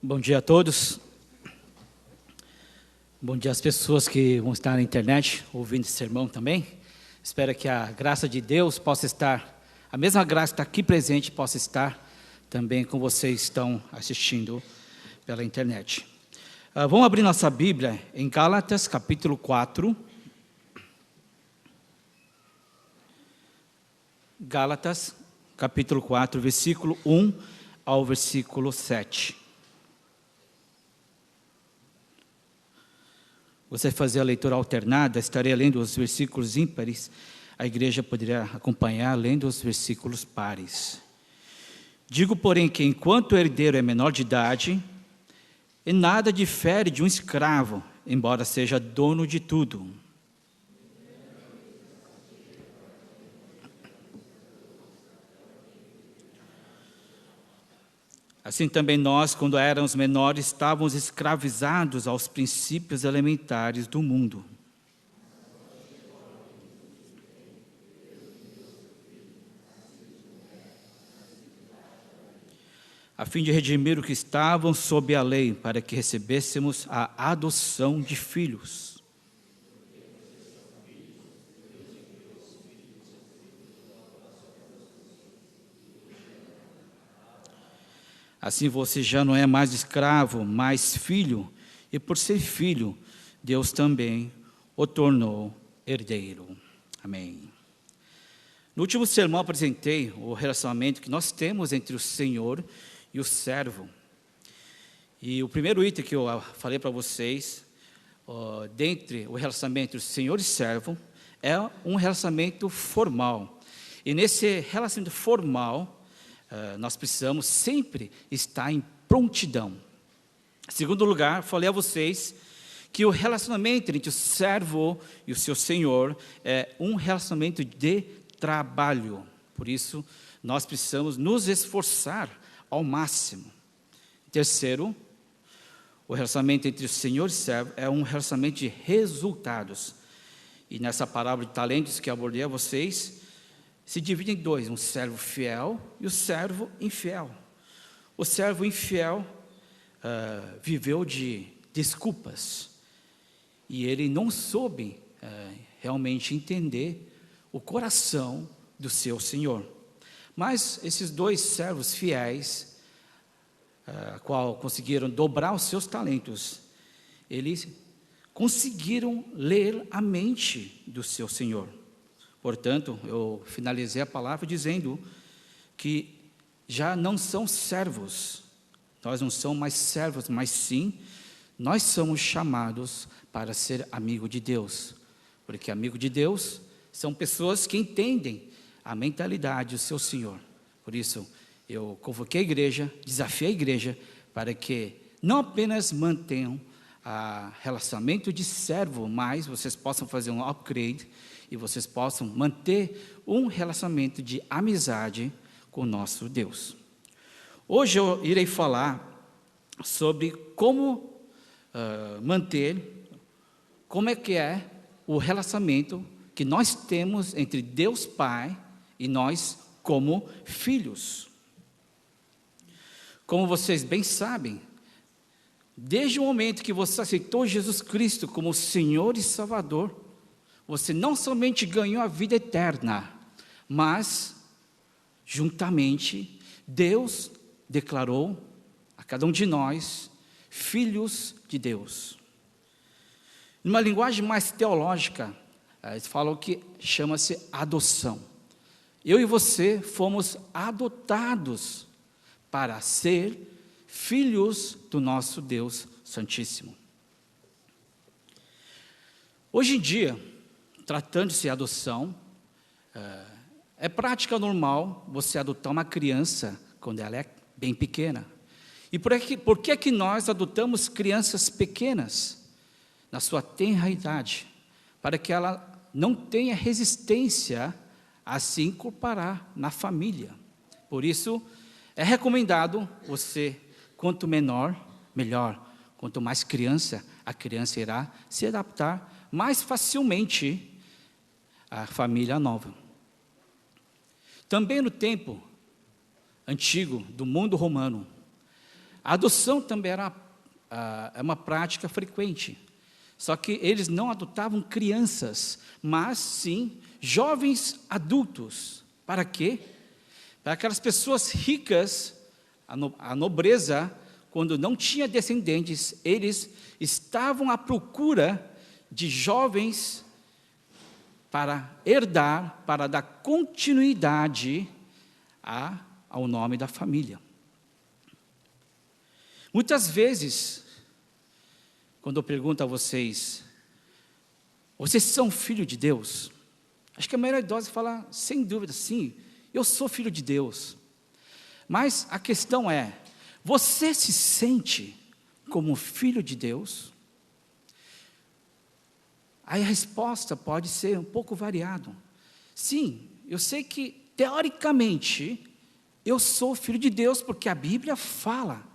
Bom dia a todos. Bom dia às pessoas que vão estar na internet ouvindo esse sermão também. Espero que a graça de Deus possa estar, a mesma graça que está aqui presente, possa estar também com vocês que estão assistindo pela internet. Vamos abrir nossa Bíblia em Gálatas, capítulo 4. Gálatas, capítulo 4, versículo 1 ao versículo 7. Você fazer a leitura alternada, estarei lendo os versículos ímpares, a igreja poderia acompanhar lendo os versículos pares. Digo, porém, que enquanto o herdeiro é menor de idade, em nada difere de um escravo, embora seja dono de tudo. Assim também nós, quando éramos menores, estávamos escravizados aos princípios elementares do mundo. A fim de redimir o que estavam sob a lei, para que recebêssemos a adoção de filhos. Assim você já não é mais escravo, mas filho, e por ser filho, Deus também o tornou herdeiro. Amém. No último sermão apresentei o relacionamento que nós temos entre o Senhor e o servo. E o primeiro item que eu falei para vocês, dentre o relacionamento entre o Senhor e servo, é um relacionamento formal. E nesse relacionamento formal, nós precisamos sempre estar em prontidão. Em segundo lugar, falei a vocês que o relacionamento entre o servo e o seu senhor é um relacionamento de trabalho. Por isso, nós precisamos nos esforçar ao máximo. Terceiro, o relacionamento entre o senhor e o servo é um relacionamento de resultados. E nessa parábola de talentos que abordei a vocês, se divide em dois, um servo fiel e o servo infiel. O servo infiel viveu de desculpas e ele não soube realmente entender o coração do seu senhor. Mas esses dois servos fiéis, qual conseguiram dobrar os seus talentos, eles conseguiram ler a mente do seu senhor. Portanto, eu finalizei a palavra dizendo que já não são servos, nós não somos mais servos, mas sim, nós somos chamados para ser amigo de Deus, porque amigo de Deus são pessoas que entendem a mentalidade do seu Senhor. Por isso, eu convoquei a igreja, desafiei a igreja, para que não apenas mantenham o relacionamento de servo, mas vocês possam fazer um upgrade, e vocês possam manter um relacionamento de amizade com o nosso Deus. Hoje eu irei falar sobre como manter, como é que é o relacionamento que nós temos entre Deus Pai e nós como filhos. Como vocês bem sabem, desde o momento que você aceitou Jesus Cristo como Senhor e Salvador, você não somente ganhou a vida eterna, mas, juntamente, Deus declarou a cada um de nós filhos de Deus. Numa linguagem mais teológica, eles falam que chama-se adoção. Eu e você fomos adotados para ser filhos do nosso Deus Santíssimo. Hoje em dia, tratando-se de adoção, é prática normal você adotar uma criança quando ela é bem pequena. E por que é que nós adotamos crianças pequenas na sua tenra idade? Para que ela não tenha resistência a se incorporar na família. Por isso, é recomendado você, quanto menor, melhor. Quanto mais criança, a criança irá se adaptar mais facilmente à família nova. Também no tempo antigo do mundo romano, a adoção também era uma prática frequente. Só que eles não adotavam crianças, mas sim jovens adultos. Para quê? Para aquelas pessoas ricas, a nobreza, quando não tinha descendentes, eles estavam à procura de jovens para herdar, para dar continuidade ao nome da família. Muitas vezes, quando eu pergunto a vocês, vocês são filho de Deus? Acho que a maioria idosa fala, sem dúvida, sim, eu sou filho de Deus. Mas a questão é, você se sente como filho de Deus? Aí a resposta pode ser um pouco variada. Sim, eu sei que, teoricamente, eu sou filho de Deus, porque a Bíblia fala,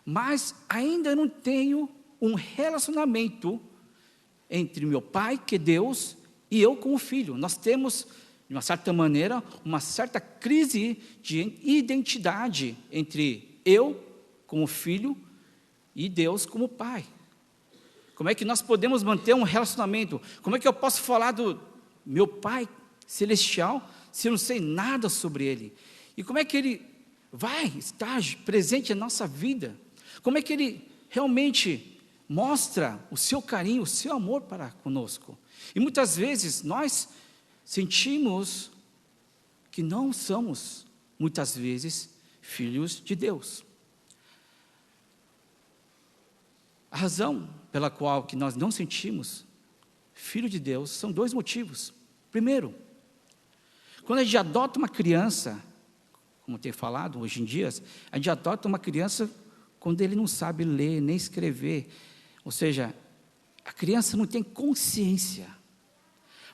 mas ainda não tenho um relacionamento entre meu pai, que é Deus, e eu como filho. Nós temos, de uma certa maneira, uma certa crise de identidade entre eu como filho e Deus como pai. Como é que nós podemos manter um relacionamento? Como é que eu posso falar do meu pai celestial se eu não sei nada sobre ele? E como é que ele vai estar presente na nossa vida? Como é que ele realmente mostra o seu carinho, o seu amor para conosco? E muitas vezes nós sentimos que não somos, muitas vezes, filhos de Deus. A razão pela qual que nós não sentimos filho de Deus são dois motivos. Primeiro, quando a gente adota uma criança, como eu tenho falado hoje em dia, a gente adota uma criança quando ele não sabe ler nem escrever, ou seja, a criança não tem consciência.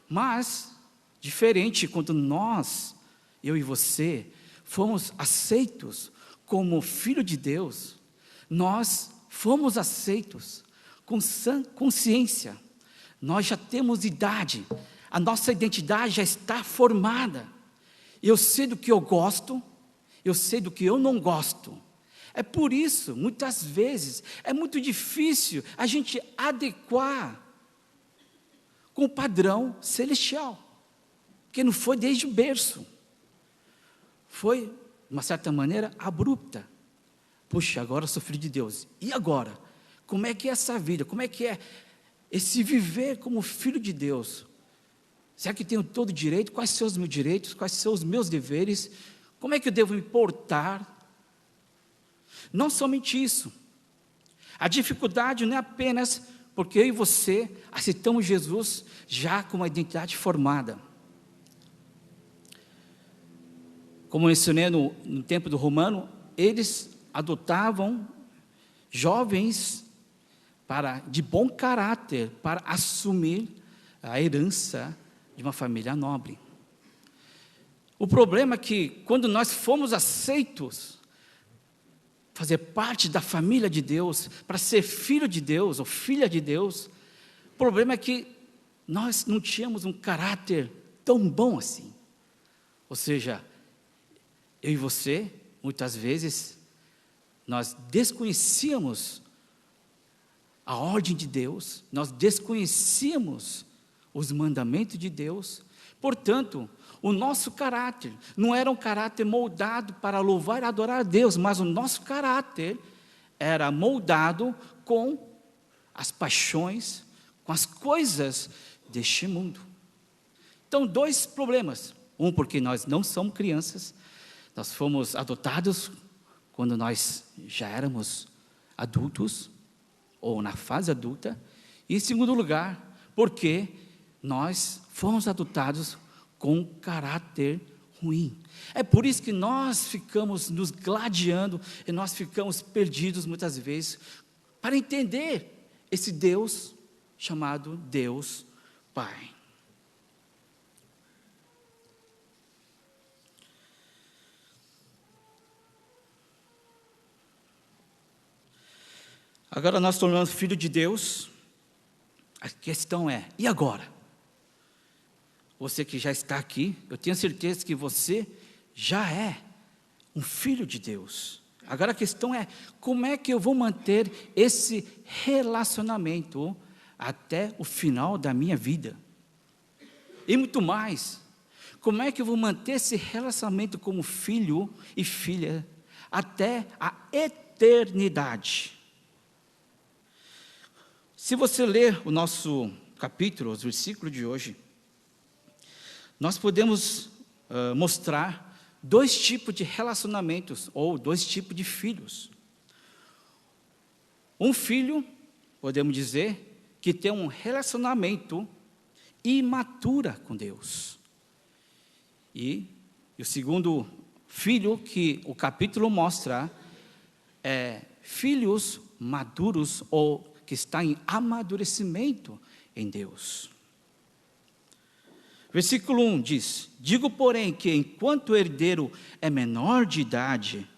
Mas, diferente quando nós, eu e você, fomos aceitos como filho de Deus, nós fomos aceitos com consciência, nós já temos idade, a nossa identidade já está formada. Eu sei do que eu gosto, eu sei do que eu não gosto. É por isso, muitas vezes, é muito difícil a gente adequar com o padrão celestial, porque não foi desde o berço, foi, de uma certa maneira, abrupta. Puxa, agora eu sou filho de Deus, e agora? Como é que é essa vida? Como é que é esse viver como filho de Deus? Será que tenho todo o direito? Quais são os meus direitos? Quais são os meus deveres? Como é que eu devo me portar? Não somente isso, a dificuldade não é apenas porque eu e você aceitamos Jesus já com uma identidade formada. Como mencionei no tempo do Romano, eles adotavam jovens de bom caráter para assumir a herança de uma família nobre. O problema é que quando nós fomos aceitos fazer parte da família de Deus, para ser filho de Deus ou filha de Deus, o problema é que nós não tínhamos um caráter tão bom assim. Ou seja, eu e você, muitas vezes, nós desconhecíamos a ordem de Deus, nós desconhecíamos os mandamentos de Deus, portanto, o nosso caráter não era um caráter moldado para louvar e adorar a Deus, mas o nosso caráter era moldado com as paixões, com as coisas deste mundo. Então, dois problemas. Um, porque nós não somos crianças, nós fomos adotados quando nós já éramos adultos, ou na fase adulta. E em segundo lugar, porque nós fomos adotados com caráter ruim. É por isso que nós ficamos nos gladiando e nós ficamos perdidos muitas vezes para entender esse Deus chamado Deus Pai. Agora nós tornamos filho de Deus, a questão é, e agora? Você que já está aqui, eu tenho certeza que você já é um filho de Deus. Agora a questão é, como é que eu vou manter esse relacionamento até o final da minha vida? E muito mais, como é que eu vou manter esse relacionamento como filho e filha até a eternidade? Se você ler o nosso capítulo, os versículos de hoje, nós podemos mostrar 2 tipos de relacionamentos, ou 2 tipos de filhos. Um filho, podemos dizer, que tem um relacionamento imatura com Deus. E o segundo filho que o capítulo mostra é filhos maduros ou que está em amadurecimento em Deus. Versículo 1 diz: digo, porém, que enquanto o herdeiro é menor de idade,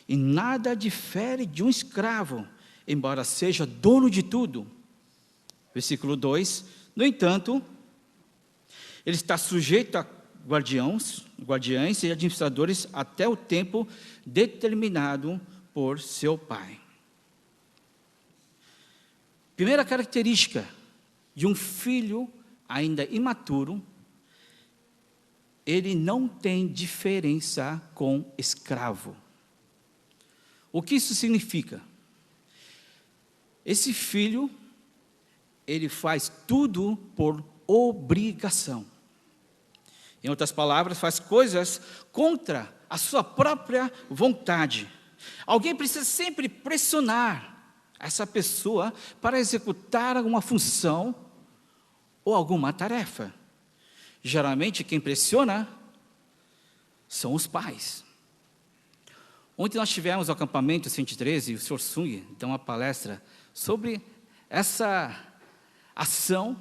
e nada difere de um escravo, embora seja dono de tudo. Versículo 2: no entanto, ele está sujeito a guardiães e administradores até o tempo determinado por seu pai. Primeira característica de um filho ainda imaturo: ele não tem diferença com escravo. O que isso significa? Esse filho, ele faz tudo por obrigação. Em outras palavras, faz coisas contra a sua própria vontade. Alguém precisa sempre pressionar essa pessoa para executar alguma função ou alguma tarefa. Geralmente, quem pressiona são os pais. Ontem nós tivemos o acampamento 113 e o Sr. Sung deu uma palestra sobre essa ação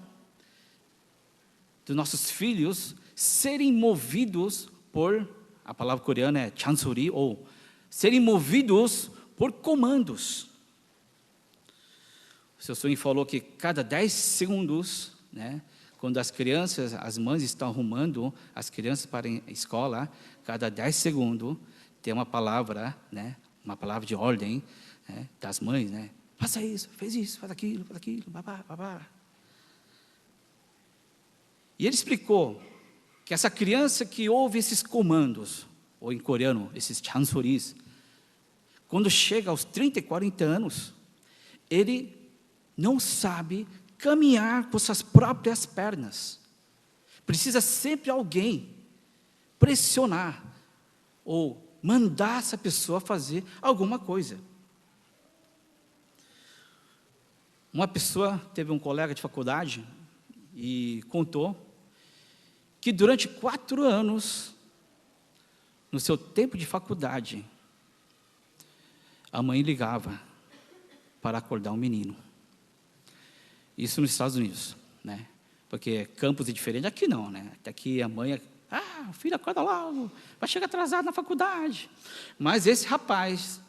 dos nossos filhos serem movidos por, a palavra coreana é chansori, ou serem movidos por comandos. O Sr. Sung falou que cada 10 segundos, quando as mães estão arrumando as crianças para a escola, cada 10 segundos tem uma palavra, uma palavra de ordem, das mães, faça isso, faz aquilo, babá, babá. E ele explicou que essa criança que ouve esses comandos, ou em coreano, esses chansoris, quando chega aos 30 e 40 anos, ele não sabe caminhar com suas próprias pernas. Precisa sempre alguém pressionar ou mandar essa pessoa fazer alguma coisa. Uma pessoa teve um colega de faculdade e contou que durante 4 anos, no seu tempo de faculdade, a mãe ligava para acordar um menino. Isso nos Estados Unidos, porque campus é diferente, aqui não, até aqui a mãe, filho, acorda logo, vai chegar atrasado na faculdade. Mas esse rapaz,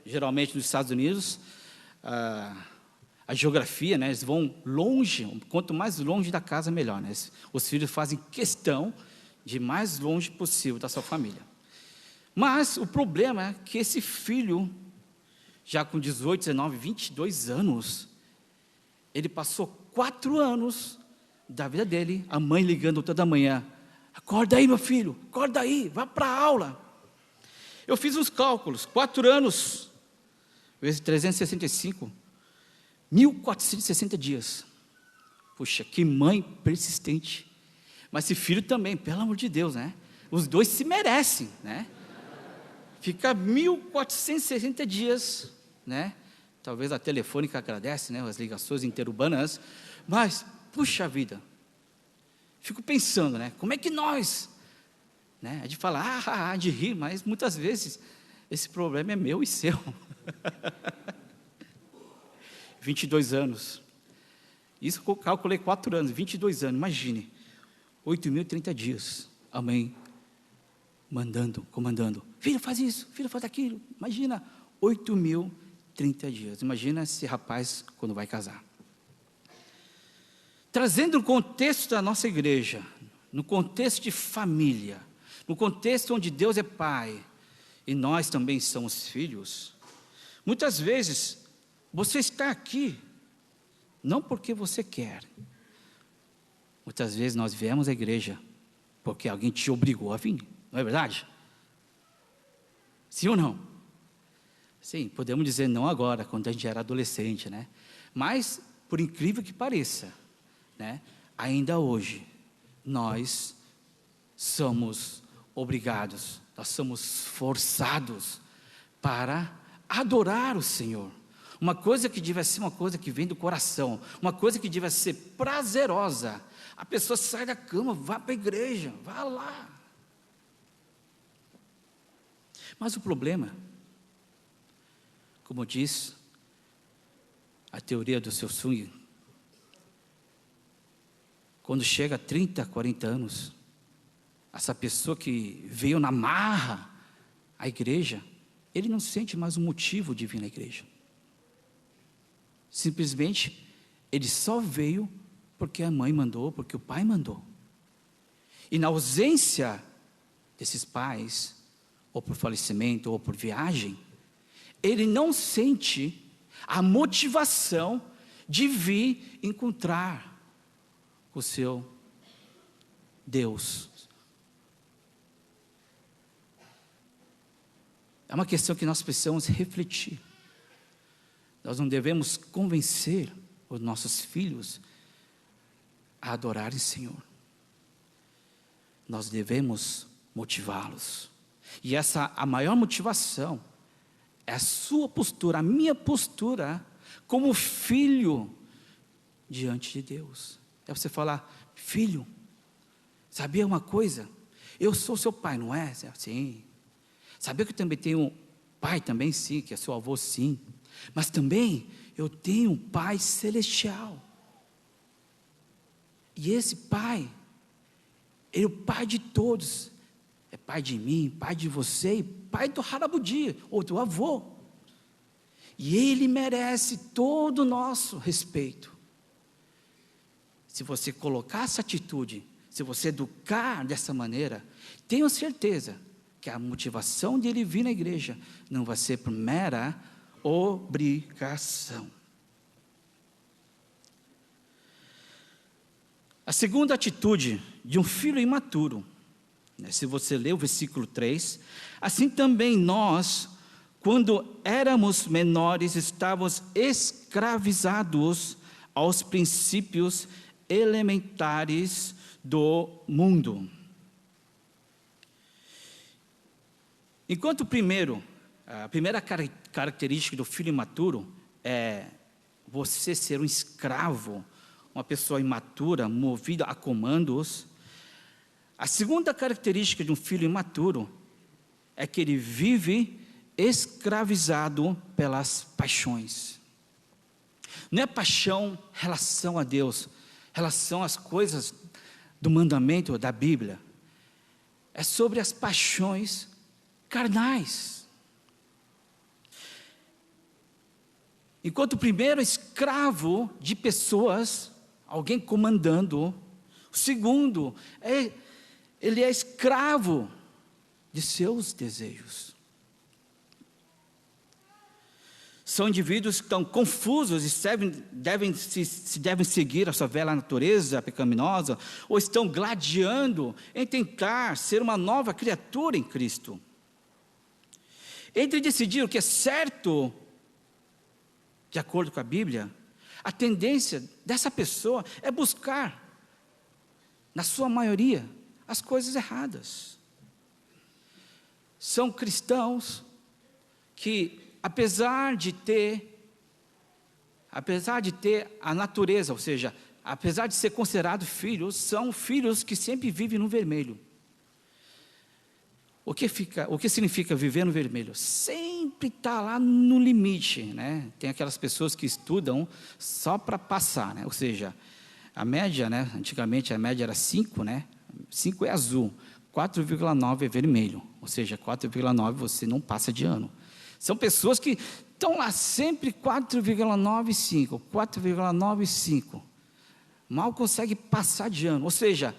geralmente nos Estados Unidos, a geografia, eles vão longe, quanto mais longe da casa, melhor. Os filhos fazem questão de ir mais longe possível da sua família. Mas o problema é que esse filho, já com 18, 19, 22 anos, ele passou 4 anos da vida dele, a mãe ligando toda manhã: acorda aí, meu filho, acorda aí, vá para a aula. Eu fiz uns cálculos, 4 anos, vezes 365, 1460 dias. Puxa, que mãe persistente. Mas esse filho também, pelo amor de Deus, Os dois se merecem, Fica 1460 dias, Talvez a Telefônica agradece, as ligações interurbanas. Mas, puxa vida, fico pensando, como é que nós, a gente fala, de rir, mas muitas vezes esse problema é meu e seu. 22 anos. Isso eu calculei 4 anos, 22 anos, imagine. 8.030 dias. A mãe comandando. Filho, faz isso, filho, faz aquilo. Imagina, 8.030 dias. Imagina esse rapaz quando vai casar. Trazendo o contexto da nossa igreja, no contexto de família, no contexto onde Deus é pai, e nós também somos filhos, Muitas vezes, você está aqui, não porque você quer. Muitas vezes nós viemos à igreja, porque alguém te obrigou a vir, não é verdade? Sim ou não? Sim, podemos dizer não agora, quando a gente era adolescente, né? Mas, por incrível que pareça, né? Ainda hoje, nós somos obrigados, nós somos forçados para adorar o Senhor. Uma coisa que deve ser uma coisa que vem do coração, uma coisa que deve ser prazerosa. A pessoa sai da cama, vá para a igreja, vá lá. Mas o problema, como diz a teoria do seu swing, quando chega a 30, 40 anos, essa pessoa que veio na marra à igreja, ele não sente mais um motivo de vir na igreja. Simplesmente, ele só veio porque a mãe mandou, porque o pai mandou. E na ausência desses pais, ou por falecimento, ou por viagem, ele não sente a motivação de vir encontrar o seu Deus. É uma questão que nós precisamos refletir. Nós não devemos convencer os nossos filhos a adorarem o Senhor. Nós devemos motivá-los. E essa, a maior motivação, é a sua postura, a minha postura, como filho diante de Deus. É você falar, filho, sabia uma coisa? Eu sou seu pai, não é? Sim. Sabia que eu também tenho um pai também, sim, que é seu avô, sim. Mas também eu tenho um pai celestial. E esse pai, ele é o pai de todos. É pai de mim, pai de você, e pai do Harabudi, ou do avô. E ele merece todo o nosso respeito. Se você colocar essa atitude, se você educar dessa maneira, tenho certeza que a motivação de ele vir na igreja não vai ser por mera obrigação. A segunda atitude de um filho imaturo, né, se você ler o versículo 3, assim também nós, quando éramos menores, estávamos escravizados aos princípios elementares do mundo. Enquanto a primeira característica do filho imaturo é você ser um escravo, uma pessoa imatura, movida a comandos. A segunda característica de um filho imaturo é que ele vive escravizado pelas paixões. Não é paixão, relação a Deus, relação às coisas do mandamento da Bíblia. É sobre as paixões carnais. Enquanto o primeiro é escravo de pessoas, alguém comandando, o segundo ele é escravo de seus desejos. São indivíduos que estão confusos e devem seguir a sua velha natureza pecaminosa, ou estão gladiando em tentar ser uma nova criatura em Cristo. Entre decidir o que é certo, de acordo com a Bíblia, a tendência dessa pessoa é buscar, na sua maioria, as coisas erradas. São cristãos que, apesar de ter a natureza, ou seja, apesar de ser considerados filhos, são filhos que sempre vivem no vermelho. O que significa viver no vermelho? Sempre está lá no limite, né? Tem aquelas pessoas que estudam só para passar, né? Ou seja, a média, né? Antigamente a média era 5, né? 5 é azul, 4,9 é vermelho, ou seja, 4,9 você não passa de ano. São pessoas que estão lá sempre 4,95, 4,95, mal consegue passar de ano, ou seja,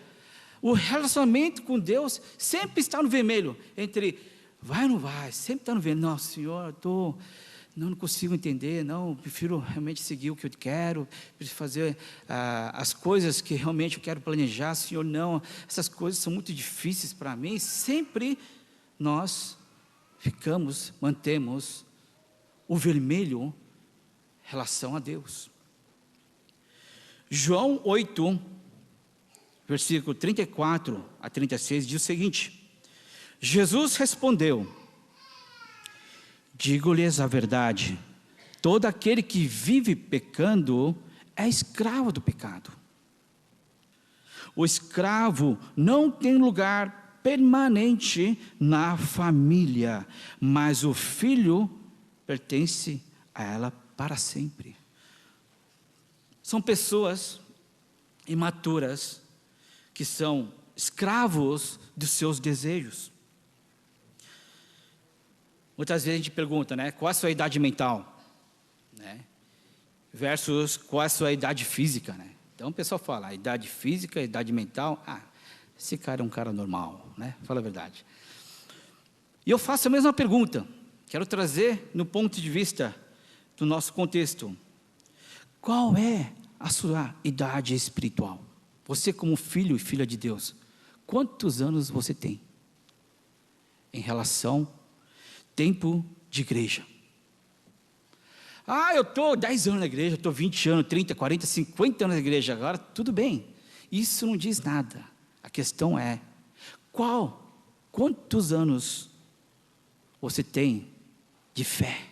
o relacionamento com Deus sempre está no vermelho, entre vai ou não vai, sempre está no vermelho. Não, Senhor, eu estou não consigo entender, não, prefiro realmente seguir o que eu quero, prefiro fazer as coisas que realmente eu quero planejar, Senhor, não, essas coisas são muito difíceis para mim. Sempre nós mantemos o vermelho em relação a Deus. João 8, versículo 34 a 36, diz o seguinte: Jesus respondeu: digo-lhes a verdade, todo aquele que vive pecando é escravo do pecado. O escravo não tem lugar permanente na família, mas o filho pertence a ela para sempre. São pessoas imaturas que são escravos dos seus desejos. Muitas vezes a gente pergunta, né, qual a sua idade mental, né, versus qual a sua idade física, né? Então o pessoal fala, a idade física, a idade mental, esse cara é um cara normal, né? Fala a verdade. E eu faço a mesma pergunta, quero trazer no ponto de vista do nosso contexto. Qual é a sua idade espiritual? Você como filho e filha de Deus, quantos anos você tem em relação ao tempo de igreja? Eu estou 10 anos na igreja, estou 20 anos, 30, 40, 50 anos na igreja. Agora, tudo bem, isso não diz nada. A questão é, quantos anos você tem de fé,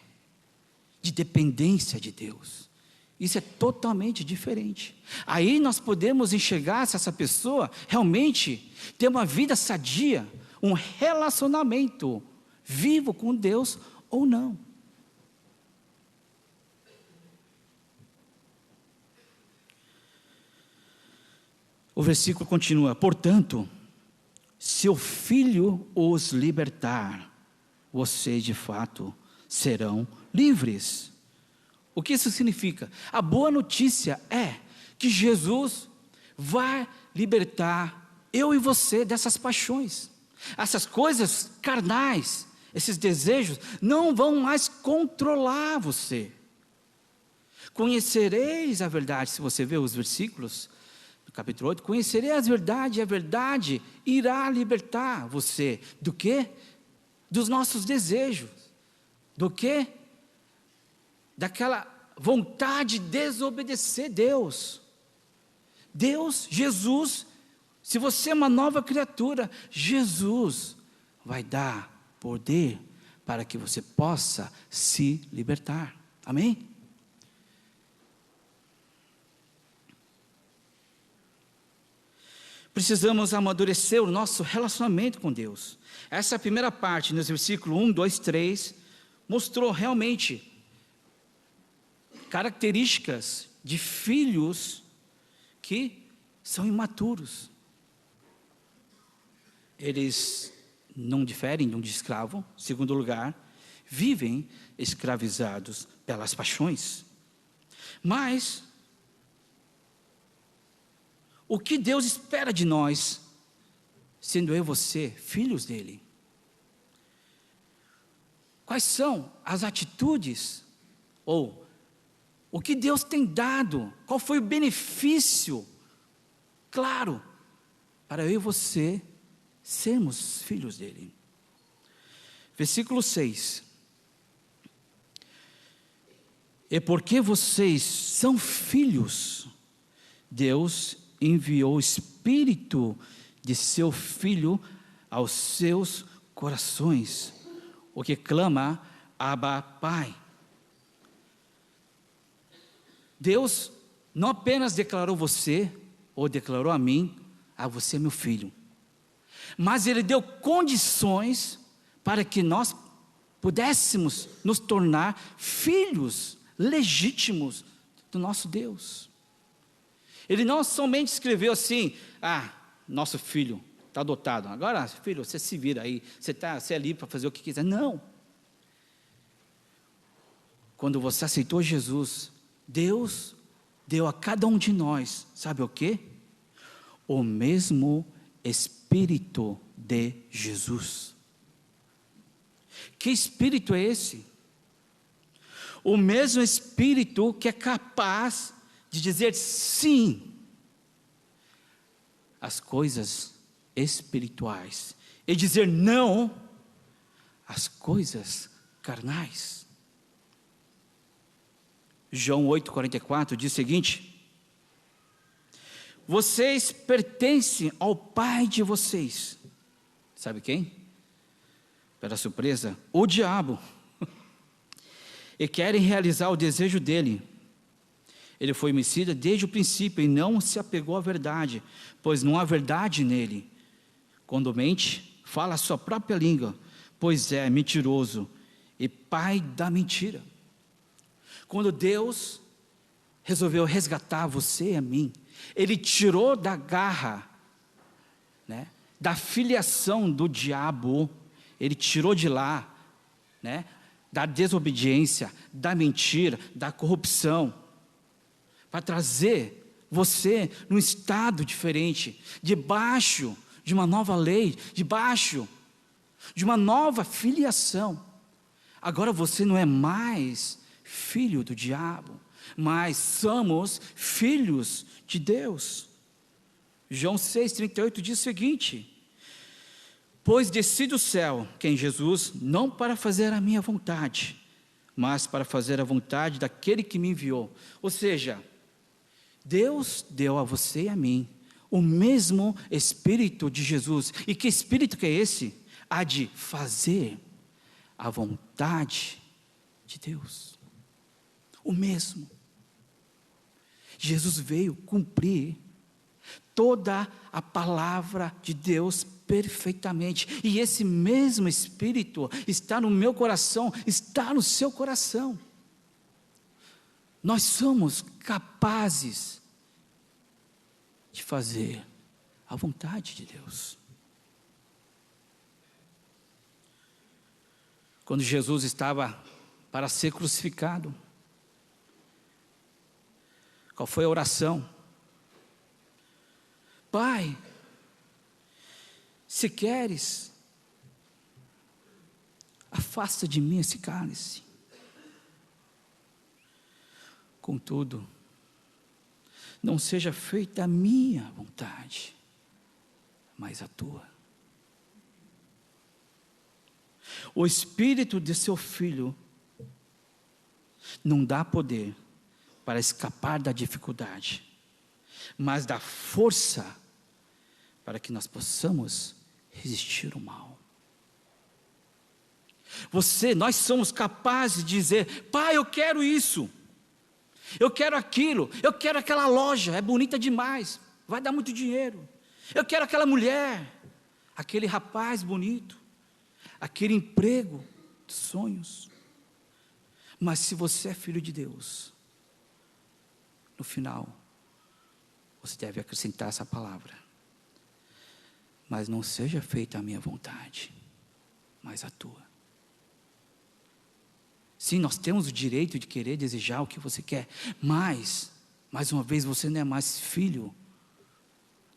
de dependência de Deus? Isso é totalmente diferente. Aí nós podemos enxergar se essa pessoa realmente tem uma vida sadia, um relacionamento vivo com Deus ou não. O versículo continua: portanto, se o Filho os libertar, vocês de fato serão livres. O que isso significa? A boa notícia é que Jesus vai libertar eu e você dessas paixões. Essas coisas carnais, esses desejos não vão mais controlar você. Conhecereis a verdade. Se você vê os versículos do capítulo 8, conhecereis a verdade, e a verdade irá libertar você do quê? Dos nossos desejos. Do quê? Daquela vontade de desobedecer Deus. Deus, Jesus, se você é uma nova criatura, Jesus vai dar poder para que você possa se libertar. Amém? Precisamos amadurecer o nosso relacionamento com Deus. Essa primeira parte, nos versículos 1, 2, 3, mostrou realmente características de filhos que são imaturos. Eles não diferem de um escravo. Em segundo lugar, vivem escravizados pelas paixões. Mas o que Deus espera de nós, sendo eu e você filhos dele? Quais são as atitudes, ou o que Deus tem dado? Qual foi o benefício, claro, para eu e você sermos filhos dele? Versículo 6. E porque vocês são filhos, Deus enviou o Espírito de seu Filho aos seus corações, o que clama, Abba, Pai. Deus não apenas declarou você, ou declarou a mim, você é meu filho, mas Ele deu condições para que nós pudéssemos nos tornar filhos legítimos do nosso Deus. Ele não somente escreveu assim, nosso filho está adotado, agora filho, você se vira aí, você é livre para fazer o que quiser. Não. Quando você aceitou Jesus, Deus deu a cada um de nós, sabe o quê? O mesmo Espírito de Jesus. Que Espírito é esse? o mesmo Espírito que é capaz de dizer sim às coisas espirituais e dizer não às coisas carnais. João 8,44 diz o seguinte: vocês pertencem ao pai de vocês. Sabe quem? Para surpresa, o diabo. E querem realizar o desejo dele. Ele foi homicida desde o princípio e não se apegou à verdade, pois não há verdade nele. Quando mente, fala a sua própria língua, pois é mentiroso e pai da mentira. Quando Deus resolveu resgatar você e a mim, Ele tirou da garra, né, da filiação do diabo, Ele tirou de lá, né, da desobediência, da mentira, da corrupção, para trazer você num estado diferente, debaixo de uma nova lei, debaixo de uma nova filiação. Agora você não é mais filho do diabo, mas somos filhos de Deus. João 6,38 diz o seguinte: pois desci do céu, que é em Jesus, não para fazer a minha vontade, mas para fazer a vontade daquele que me enviou. Ou seja, Deus deu a você e a mim o mesmo Espírito de Jesus. E que Espírito que é esse? A de fazer a vontade de Deus. O mesmo. Jesus veio cumprir toda a palavra de Deus perfeitamente. E esse mesmo Espírito está no meu coração, está no seu coração. Nós somos capazes de fazer a vontade de Deus. Quando Jesus estava para ser crucificado, qual foi a oração? Pai, se queres, afasta de mim esse cálice. Contudo, não seja feita a minha vontade, mas a tua. O Espírito de seu Filho não dá poder para escapar da dificuldade, mas dá força para que nós possamos resistir ao mal. Nós somos capazes de dizer: Pai, eu quero isso, eu quero aquilo, eu quero aquela loja, é bonita demais, vai dar muito dinheiro, eu quero aquela mulher, aquele rapaz bonito, aquele emprego dos sonhos. Mas se você é filho de Deus, no final, você deve acrescentar essa palavra: mas não seja feita a minha vontade, mas a tua. Sim, nós temos o direito de querer, desejar o que você quer, mas, mais uma vez, você não é mais filho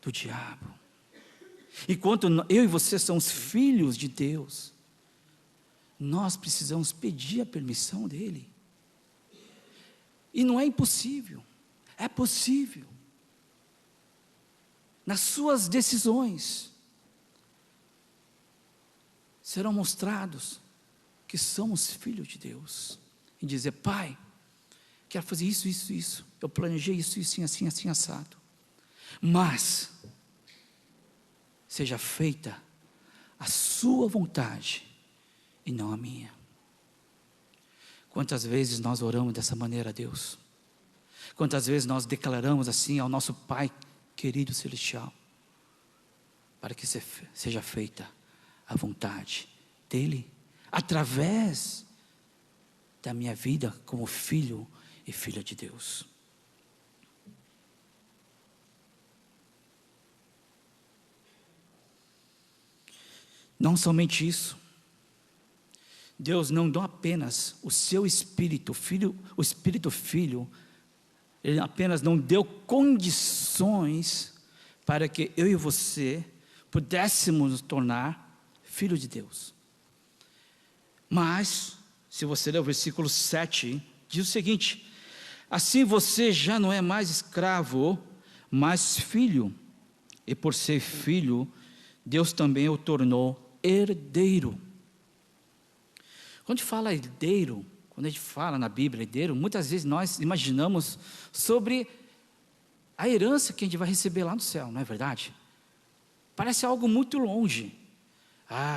do diabo. Enquanto eu e você somos filhos de Deus, nós precisamos pedir a permissão dEle. E não é impossível, é possível. Nas suas decisões, serão mostrados que somos filhos de Deus. E dizer: Pai, quero fazer isso, isso, isso. Eu planejei isso, isso, assim, assim, assado. Mas seja feita a sua vontade e não a minha. Quantas vezes nós oramos dessa maneira a Deus? Quantas vezes nós declaramos assim ao nosso Pai querido celestial, para que seja feita a vontade dEle, através da minha vida como filho e filha de Deus. Não somente isso, Deus não dá apenas o seu Espírito, o Espírito Filho, Ele apenas não deu condições para que eu e você pudéssemos nos tornar filhos de Deus. Mas, se você ler o versículo 7 diz o seguinte: assim você já não é mais escravo, mas filho, e por ser filho, Deus também o tornou herdeiro. Quando a gente fala herdeiro, quando a gente fala na Bíblia herdeiro, muitas vezes nós imaginamos sobre a herança que a gente vai receber lá no céu, não é verdade? Parece algo muito longe.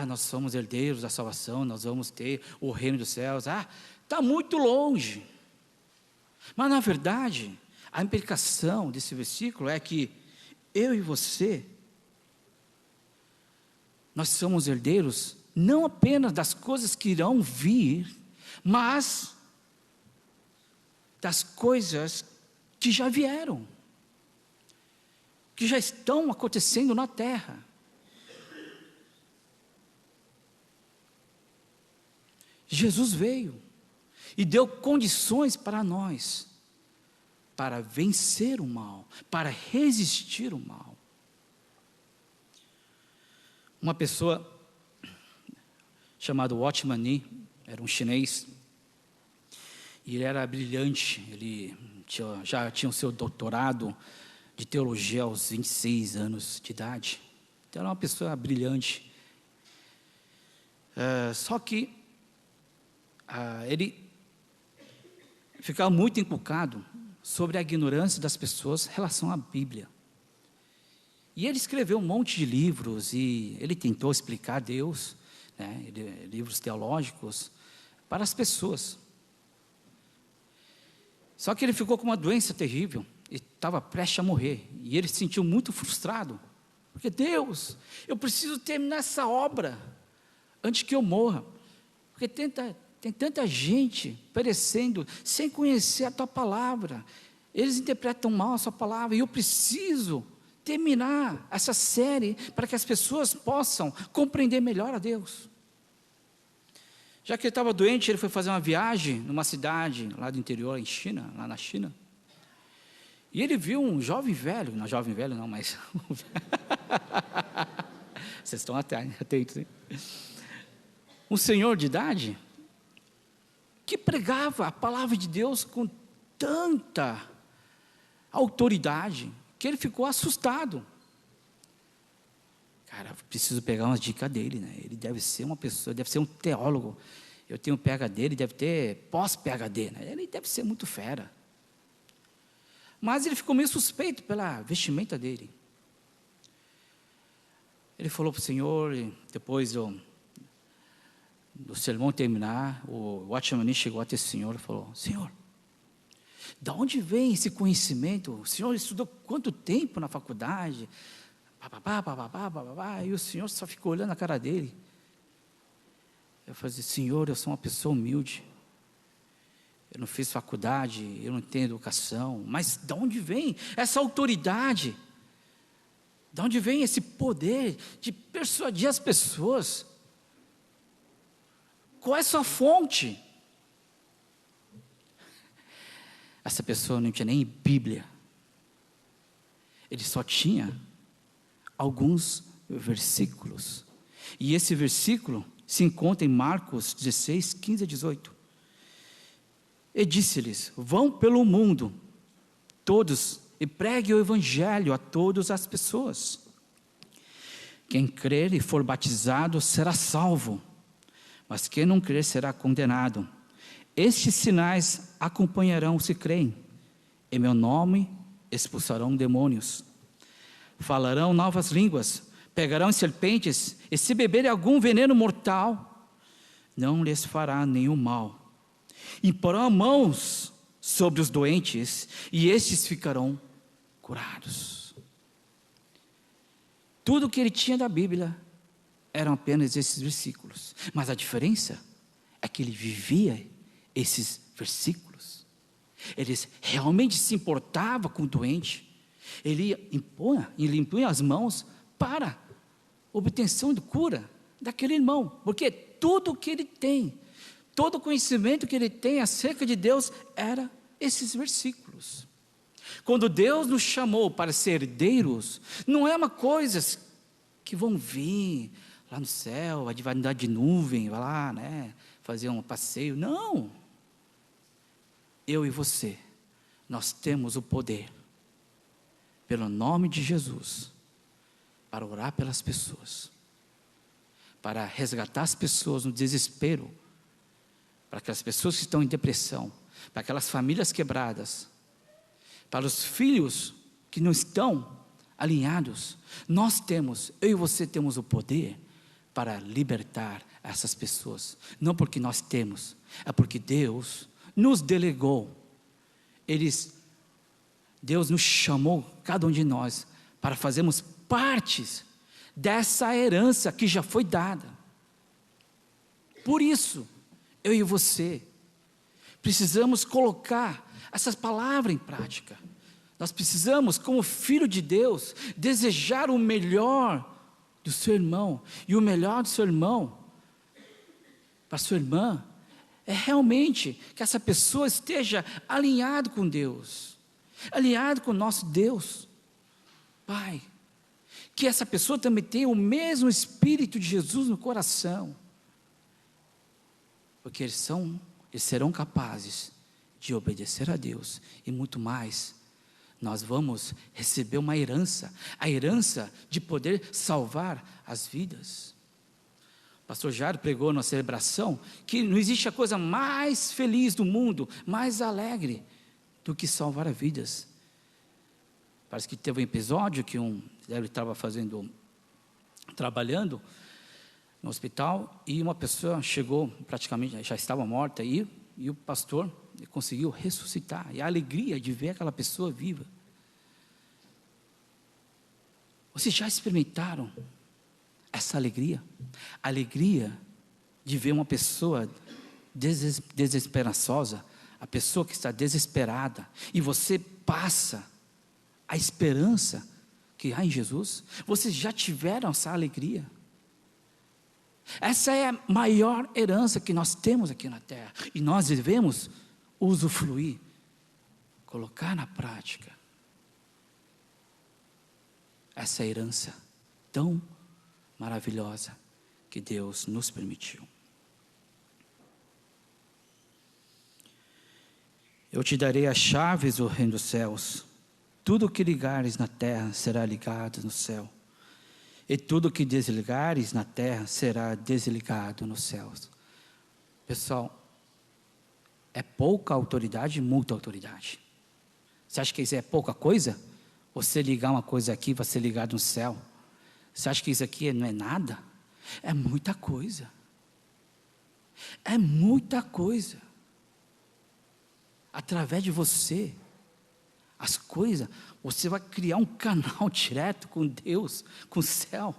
Nós somos herdeiros da salvação, nós vamos ter o reino dos céus. Está muito longe. Mas na verdade, a implicação desse versículo é que eu e você, nós somos herdeiros não apenas das coisas que irão vir, mas das coisas que já vieram, que já estão acontecendo na terra. Jesus veio e deu condições para nós, para vencer o mal, para resistir o mal. Uma pessoa chamada Watchman Nee, era um chinês, e ele era brilhante, ele já tinha o seu doutorado de teologia aos 26 anos de idade, então era uma pessoa brilhante. Só que ele ficava muito inculcado sobre a ignorância das pessoas em relação à Bíblia. E ele escreveu um monte de livros, e ele tentou explicar Deus, né, livros teológicos, para as pessoas. Só que ele ficou com uma doença terrível, e estava prestes a morrer, e ele se sentiu muito frustrado, porque Deus, eu preciso terminar essa obra, antes que eu morra, porque tem tanta gente perecendo, sem conhecer a tua palavra, eles interpretam mal a sua palavra, e eu preciso terminar essa série, para que as pessoas possam compreender melhor a Deus. Já que ele estava doente, ele foi fazer uma viagem, numa cidade, lá do interior, em China, lá na China, e ele viu um jovem velho, não jovem velho não, mas, vocês estão atentos, hein? Um senhor de idade, que pregava a palavra de Deus com tanta autoridade, que ele ficou assustado. Cara, preciso pegar umas dicas dele, né? Ele deve ser uma pessoa, deve ser um teólogo. Eu tenho PhD, ele deve ter pós-PhD, né? Ele deve ser muito fera. Mas ele ficou meio suspeito pela vestimenta dele. Ele falou para o Senhor, depois do sermão terminar, o Watchman Nee chegou até o Senhor e falou: Senhor, da onde vem esse conhecimento? O Senhor estudou quanto tempo na faculdade? E o Senhor só ficou olhando a cara dele. Eu falei: Senhor, eu sou uma pessoa humilde, eu não fiz faculdade, eu não tenho educação, mas de onde vem essa autoridade? De onde vem esse poder de persuadir as pessoas? Qual é a sua fonte? Essa pessoa não tinha nem Bíblia. Ele só tinha alguns versículos. E esse versículo se encontra em Marcos 16, 15 a 18. E disse-lhes: vão pelo mundo todos e pregue o evangelho a todas as pessoas. Quem crer e for batizado será salvo, mas quem não crer será condenado. Estes sinais acompanharão os que creem. Em meu nome expulsarão demônios. Falarão novas línguas. Pegarão serpentes. E se beberem algum veneno mortal, não lhes fará nenhum mal. Imporão mãos sobre os doentes, e estes ficarão curados. Tudo que ele tinha da Bíblia eram apenas esses versículos. Mas a diferença é que ele vivia esses versículos. Ele realmente se importava com o doente. Ele impunha as mãos para obtenção de cura daquele irmão. Porque tudo que ele tem, todo o conhecimento que ele tem acerca de Deus, era esses versículos. Quando Deus nos chamou para ser herdeiros, não é uma coisa que vão vir lá no céu, a divindade de nuvem, vai lá, né, fazer um passeio. Não. eu e você, nós temos o poder, pelo nome de Jesus, para orar pelas pessoas, para resgatar as pessoas no desespero, para aquelas pessoas que estão em depressão, para aquelas famílias quebradas, para os filhos que não estão alinhados. Nós temos, eu e você temos o poder para libertar essas pessoas. Não porque nós temos, é porque Deus nos delegou. Deus nos chamou, cada um de nós, para fazermos partes dessa herança que já foi dada. Por isso, eu e você precisamos colocar essas palavras em prática. Nós precisamos, como filho de Deus, desejar o melhor do seu irmão. E o melhor do seu irmão, para sua irmã, é realmente que essa pessoa esteja alinhado com Deus, alinhado com o nosso Deus, Pai. Que essa pessoa também tenha o mesmo Espírito de Jesus no coração. Porque eles serão capazes de obedecer a Deus. E muito mais, nós vamos receber uma herança, a herança de poder salvar as vidas. O pastor Jairo pregou na celebração que não existe a coisa mais feliz do mundo, mais alegre do que salvar vidas. Parece que teve um episódio que ele estava trabalhando no hospital, e uma pessoa chegou, praticamente já estava morta, e o pastor conseguiu ressuscitar, e a alegria de ver aquela pessoa viva. Vocês já experimentaram essa alegria? A alegria de ver uma pessoa desesperançosa, a pessoa que está desesperada, e você passa a esperança que há em Jesus. Vocês já tiveram essa alegria? Essa é a maior herança que nós temos aqui na terra, e nós devemos usufruir, colocar na prática essa herança tão maravilhosa que Deus nos permitiu. Eu te darei as chaves do reino dos céus. Tudo que ligares na terra será ligado no céu, e tudo que desligares na terra será desligado nos céus. Pessoal, é pouca autoridade, muita autoridade. Você acha que isso é pouca coisa? Você ligar uma coisa aqui, vai ser ligado no céu. Você acha que isso aqui não é nada? É muita coisa. É muita coisa. Através de você, as coisas, você vai criar um canal direto com Deus, com o céu.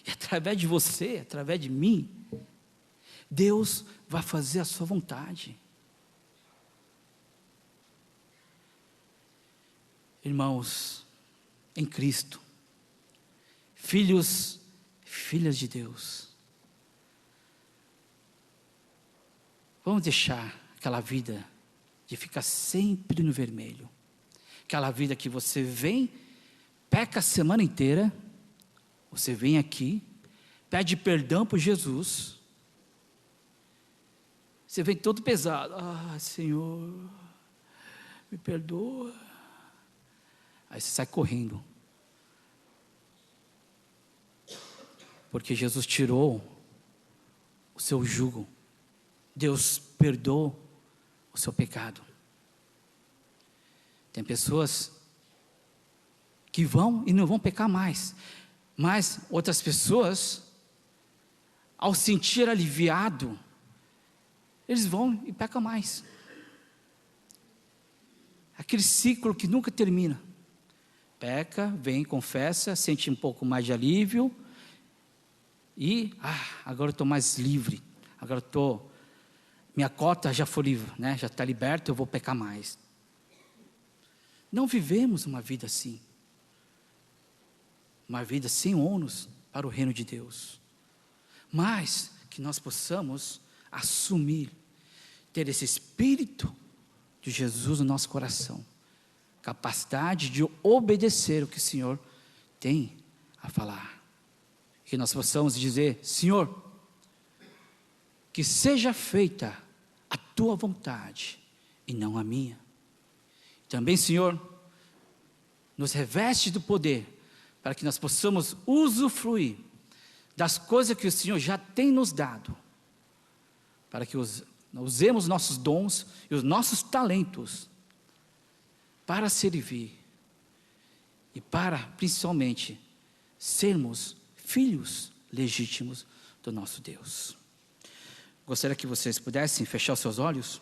E através de você, através de mim, Deus vai fazer a sua vontade. Irmãos, em Cristo, filhos, filhas de Deus, vamos deixar aquela vida de ficar sempre no vermelho, aquela vida que você vem, peca a semana inteira, você vem aqui, pede perdão por Jesus, você vem todo pesado, Senhor, me perdoa, aí você sai correndo, porque Jesus tirou o seu jugo, Deus perdoou o seu pecado. Tem pessoas que vão e não vão pecar mais, mas outras pessoas, ao sentir aliviado, eles vão e pecam mais. Aquele ciclo que nunca termina. Peca, vem, confessa, sente um pouco mais de alívio, e agora eu estou mais livre, agora eu estou, minha cota já foi livre, né? Já está liberta, eu vou pecar mais. Não vivemos uma vida assim, uma vida sem ônus para o reino de Deus, mas que nós possamos assumir, ter esse Espírito de Jesus no nosso coração, capacidade de obedecer o que o Senhor tem a falar, que nós possamos dizer: Senhor, que seja feita a tua vontade, e não a minha. Também, Senhor, nos reveste do poder, para que nós possamos usufruir das coisas que o Senhor já tem nos dado, para que usemos nossos dons e os nossos talentos para servir e para, principalmente, sermos filhos legítimos do nosso Deus. Gostaria que vocês pudessem fechar os seus olhos.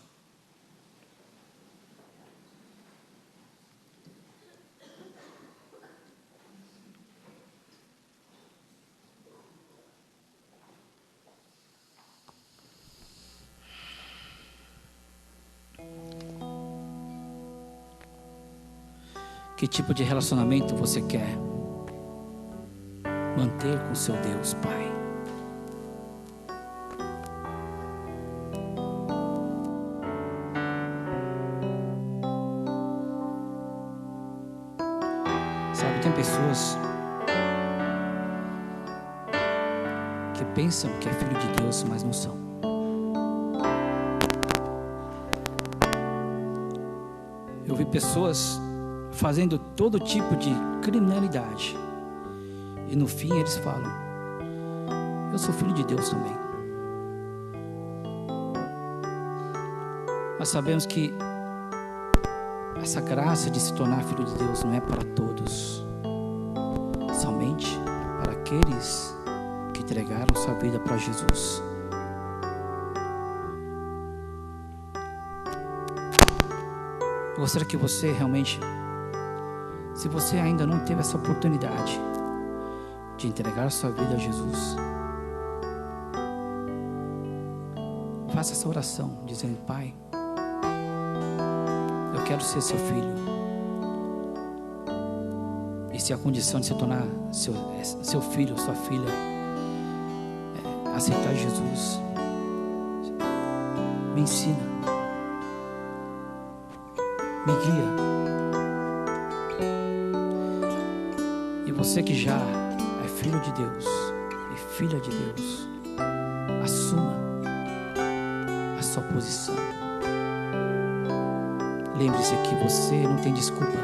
Que tipo de relacionamento você quer manter com seu Deus, Pai? Sabe, tem pessoas que pensam que é filho de Deus, mas não são. Eu vi pessoas fazendo todo tipo de criminalidade, e no fim eles falam: eu sou filho de Deus também. Nós sabemos que essa graça de se tornar filho de Deus não é para todos, somente para aqueles que entregaram sua vida para Jesus. Eu gostaria que você realmente, se você ainda não teve essa oportunidade de entregar sua vida a Jesus, faça essa oração dizendo: Pai, eu quero ser seu filho. E se a condição de se tornar seu filho, sua filha, é aceitar Jesus, me ensina, me guia. E você que já é filho de Deus e filha de Deus, assuma a sua posição. Lembre-se que você não tem desculpa,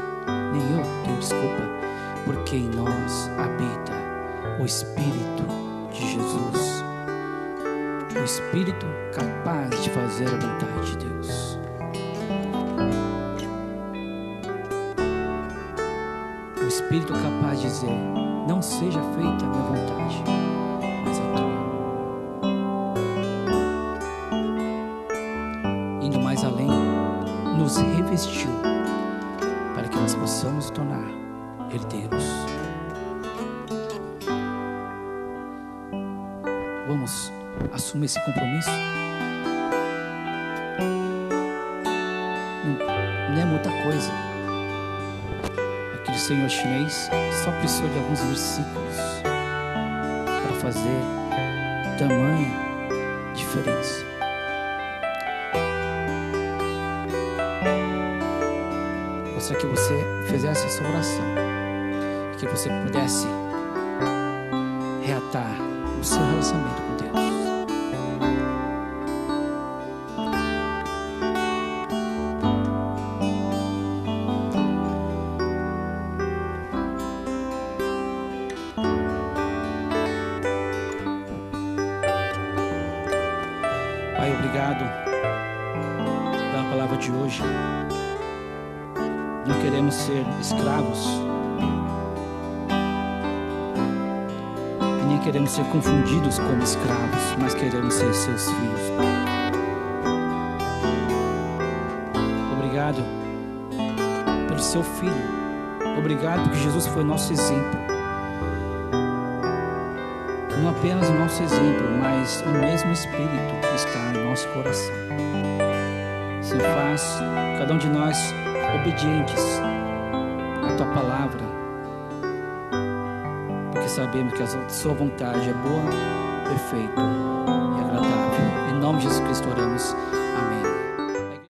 nem eu tenho desculpa, porque em nós habita o Espírito de Jesus, o Espírito capaz de fazer a vontade de Deus. O Espírito capaz de dizer: não seja feita a minha vontade, mas a tua. Indo mais além, nos revestiu para que nós possamos nos tornar herdeiros. Vamos assumir esse compromisso? Não é muita coisa. Aquele senhor chinês só precisou de alguns versículos para fazer tamanha diferença. Gostaria que você fizesse essa oração, que você pudesse reatar o seu relacionamento com Deus. Pai, obrigado pela palavra de hoje. Não queremos ser escravos e nem queremos ser confundidos como escravos, mas queremos ser seus filhos. Obrigado pelo seu filho. Obrigado porque Jesus foi nosso exemplo. Não apenas o nosso exemplo, mas o mesmo Espírito está em nosso coração. Senhor, faz cada um de nós obedientes à tua palavra, porque sabemos que a sua vontade é boa, perfeita e agradável. Em nome de Jesus Cristo oramos.